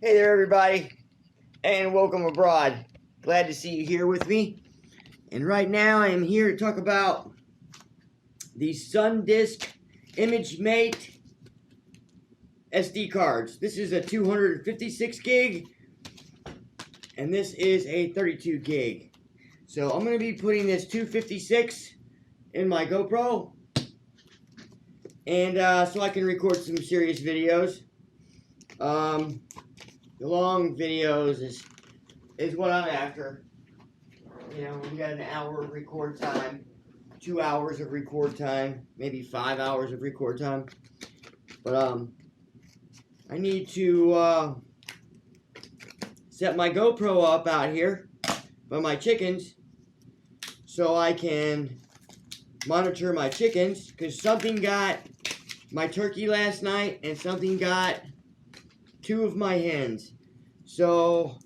Hey there, everybody, and welcome abroad. Glad to see you here with me. And right now, I am here to talk about the Sundisc ImageMate SD cards. This is a 256 gig, and this is a 32 gig. So I'm going to be putting this 256 in my GoPro, and so I can record some serious videos. The long videos is what I'm after. You know, we got an hour of record time, 2 hours of record time, maybe 5 hours of record time. But I need to set my GoPro up out here by my chickens so I can monitor my chickens, because something got my turkey last night and something got 2 of my hens. So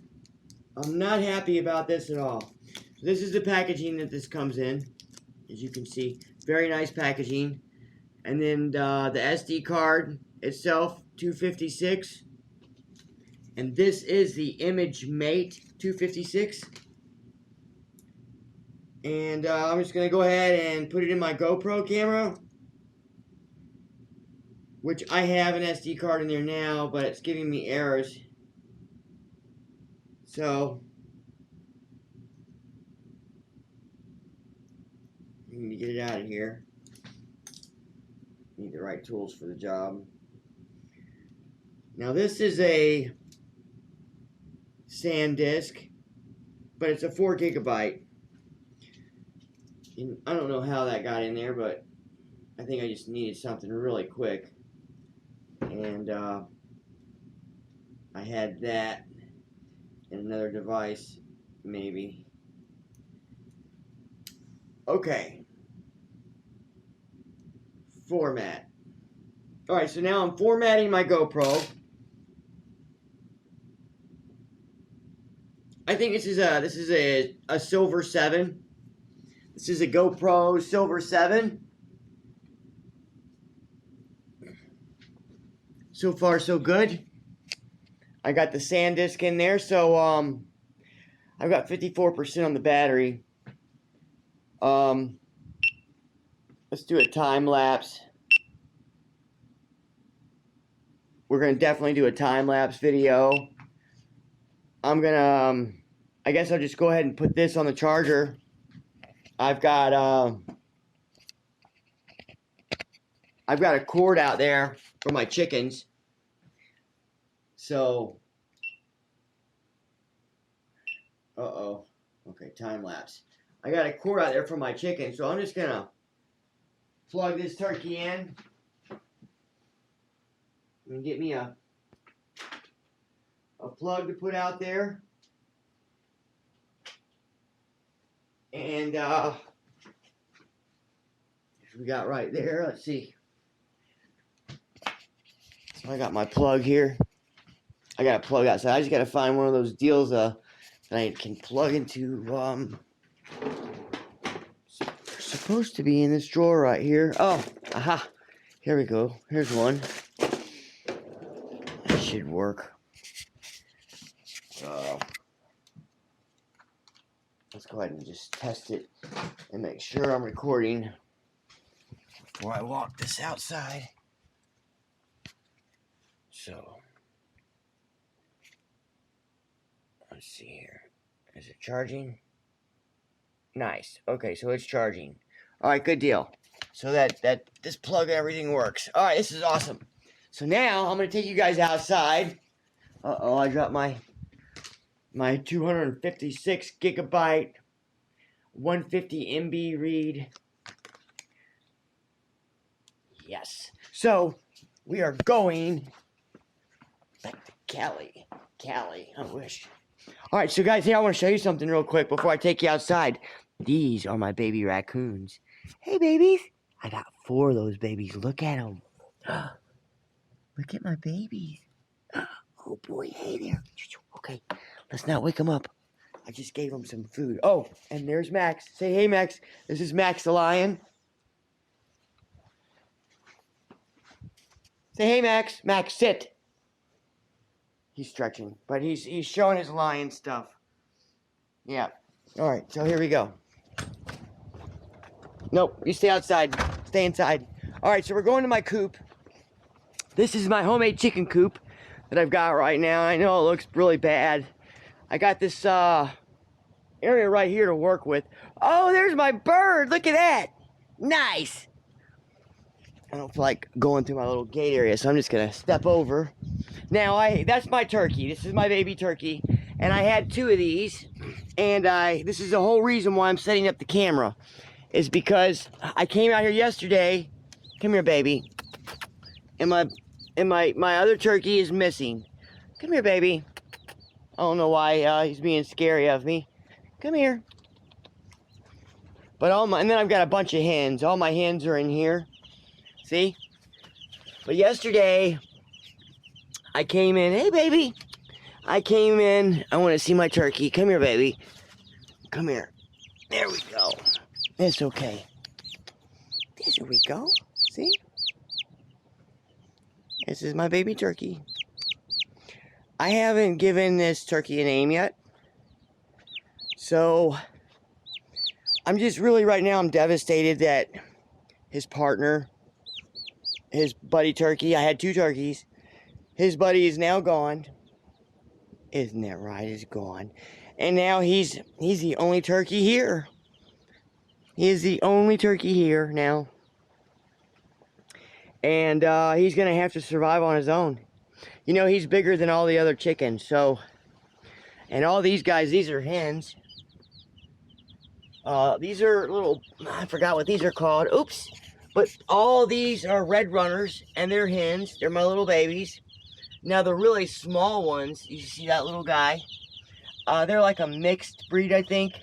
I'm not happy about this at all. So this is the packaging that this comes in, as you can see. Very nice packaging. And then the SD card itself, 256. And this is the ImageMate 256. And I'm just going to go ahead and put it in my GoPro camera, which I have an SD card in there now, but it's giving me errors. So I need to get it out of here. Need the right tools for the job. Now this is a Sundisc, but it's a 4 gigabyte. And I don't know how that got in there, but I think I just needed something really quick. And I had that and another device, maybe. Okay. Format. Alright, so now I'm formatting my GoPro. I think this is a Silver 7. This is a GoPro Silver 7. So far, so good. I got the Sundisc in there, so I've got 54% on the battery. Let's do a time lapse. We're gonna definitely do a time lapse video. I'm gonna, I guess I'll just go ahead and put this on the charger. I've got a cord out there for my chickens. So, okay, time lapse. I got a cord out there for my chickens, so I'm just gonna plug this turkey in and get me a plug to put out there. And we got right there. Let's see. So I got my plug here. I got a plug outside. I just got to find one of those deals that I can plug into. Supposed to be in this drawer right here. Oh, aha. Here we go. Here's one. That should work. Let's go ahead and just test it and make sure I'm recording before I walk this outside. So, let's see here. Is it charging? Nice. Okay, so it's charging. All right, good deal. So that this plug and everything works. All right, this is awesome. So now I'm gonna take you guys outside. I dropped my 256 gigabyte 150 MB read. Yes. So we are going back to Cali. I wish. All right, so guys, here I want to show you something real quick before I take you outside. These are my baby raccoons. Hey, babies. I got 4 of those babies. Look at them. Look at my babies. Oh, boy. Hey there. Okay, let's not wake them up. I just gave them some food. Oh, and there's Max. Say, hey, Max. This is Max the lion. Say, hey, Max. Max, sit. He's stretching, but he's showing his lion stuff. Yeah. All right, so here we go. Nope, you stay outside. Stay inside. All right, so we're going to my coop. This is my homemade chicken coop that I've got right now. I know it looks really bad. I got this area right here to work with. Oh, there's my bird. Look at that. Nice. I don't feel like going through my little gate area, so I'm just gonna step over. Now, that's my turkey. This is my baby turkey, and I had 2 of these, and this is the whole reason why I'm setting up the camera, is because I came out here yesterday. Come here, baby. And my other turkey is missing. Come here, baby. I don't know why he's being scary of me. Come here. But and then I've got a bunch of hens. All my hens are in here. See? But yesterday, I came in. Hey, baby. I came in. I want to see my turkey. Come here, baby. Come here. There we go. It's okay. There we go. See? This is my baby turkey. I haven't given this turkey a name yet. So, I'm just really, right now, I'm devastated that his partner, his buddy turkey, I had 2 turkeys. His buddy is now gone. Isn't that right? He's gone. And now he's the only turkey here. He is the only turkey here now. And he's going to have to survive on his own. You know, he's bigger than all the other chickens, so... And all these guys, these are hens. These are little... I forgot what these are called. Oops! But all these are red runners, and they're hens. They're my little babies. Now, the really small ones, you see that little guy? They're like a mixed breed, I think.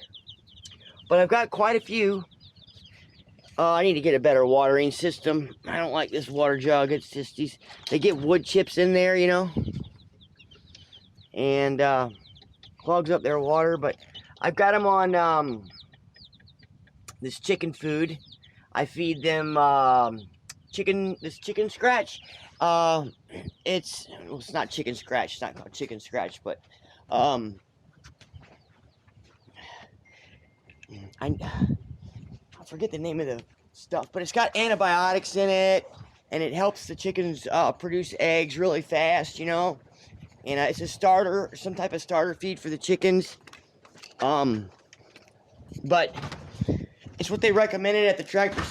But I've got quite a few. I need to get a better watering system. I don't like this water jug. It's just they get wood chips in there, you know. And clogs up their water. But I've got them on this chicken food. I feed them this chicken scratch. It's not chicken scratch. It's not called chicken scratch, but I forget the name of the stuff, but it's got antibiotics in it, and it helps the chickens produce eggs really fast, you know. And it's a starter, some type of starter feed for the chickens. But it's what they recommended at the tractor